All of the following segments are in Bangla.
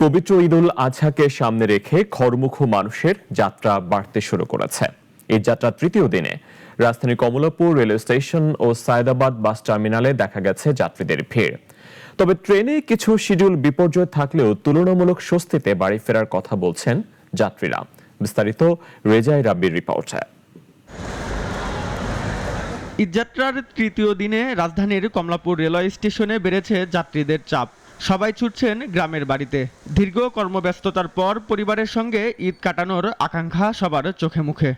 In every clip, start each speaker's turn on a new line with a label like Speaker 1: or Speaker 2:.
Speaker 1: পবিত্র ঈদুল আজহাকে সামনে রেখে ঘরমুখো মানুষের যাত্রা বাড়তে শুরু করেছে। এই যাত্রার তৃতীয় দিনে রাজধানীর কমলাপুর রেলওয়ে স্টেশন ও সায়দাবাদ বাস টার্মিনালে দেখা গেছে যাত্রীদের ভিড়। তবে ট্রেনে কিছু শিডিউল বিপর্যয় থাকলেও তুলনামূলক স্বস্তিতে বাড়ি ফেরার কথা বলছেন যাত্রীরা। বিস্তারিত রেজাই রাব্বির রিপোর্টে।
Speaker 2: ঈদযাত্রার তৃতীয় দিনে রাজধানীর কমলাপুর রেলওয়ে স্টেশনে বেড়েছে যাত্রীদের চাপ। সবাই ছুটছেন গ্রামের বাড়িতে। দীর্ঘ কর্মব্যস্ততার পর পরিবারের সঙ্গে ঈদ কাটানোর আকাঙ্ক্ষা সবার চোখে মুখে।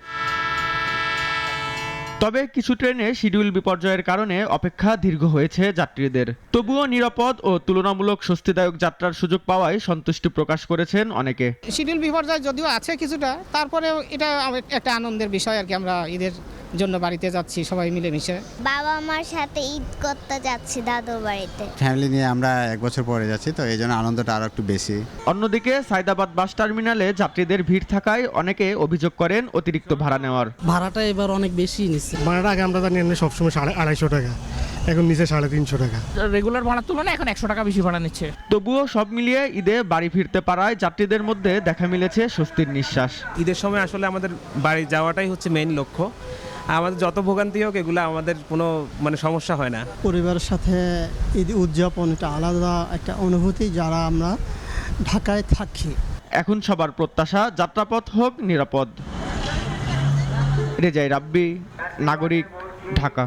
Speaker 2: তবে কিছু ট্রেনে শিডিউল বিপর্যয়ের কারণে অপেক্ষা দীর্ঘ হয়েছে যাত্রীদের। তবুও নিরাপদ ও তুলনামূলক স্বস্তিদায়ক যাত্রার সুযোগ পাওয়ায় সন্তুষ্টি প্রকাশ করেছেন অনেকে।
Speaker 3: শিডিউল বিপর্যয় যদিও আছে কিছুটা, তারপরেও এটা একটা আনন্দের বিষয় আর কি। আমরা ঈদের জন্য বাড়িতে যাচ্ছি সবাই মিলেমিশে।
Speaker 4: বাবা মার সাথে ঈদ করতে যাচ্ছি দাদুর বাড়িতে।
Speaker 5: ফ্যামিলি নিয়ে আমরা 1 বছর পরে যাচ্ছি, তো এই জন্য আনন্দটা আরো একটু বেশি।
Speaker 2: অন্যদিকে সায়দাবাদ বাস টার্মিনালে যাত্রীদের ভিড় থাকায় অনেকে অভিযোগ করেন অতিরিক্ত ভাড়া নেওয়ার।
Speaker 6: ভাড়াটা এবার অনেক বেশি নিচ্ছে।
Speaker 7: ভাড়াটা আগে আমরা জানি সবসময় 250 টাকা, এখন নিচে 350 টাকা।
Speaker 6: রেগুলার ভাড়ার তুলনায় এখন 100 টাকা বেশি ভাড়া নিচ্ছে।
Speaker 2: তবুও সব মিলিয়ে ঈদে বাড়ি ফিরতে পারায় যাত্রীদের মধ্যে দেখা মিলেছে স্বস্তির নিঃশ্বাস।
Speaker 8: ঈদের সময় আসলে আমাদের বাড়ি যাওয়াটাই হচ্ছে মেইন লক্ষ্য। আমাদের যত ভোগান্তি হোক এগুলো আমাদের কোনো সমস্যা হয় না।
Speaker 9: পরিবারের সাথে ঈদ উদযাপন এটা আলাদা একটা অনুভূতি যারা আমরা ঢাকায় থাকি।
Speaker 2: এখন সবার প্রত্যাশা যাত্রাপথ হোক নিরাপদ। রেজাই রাব্বি, নাগরিক, ঢাকা।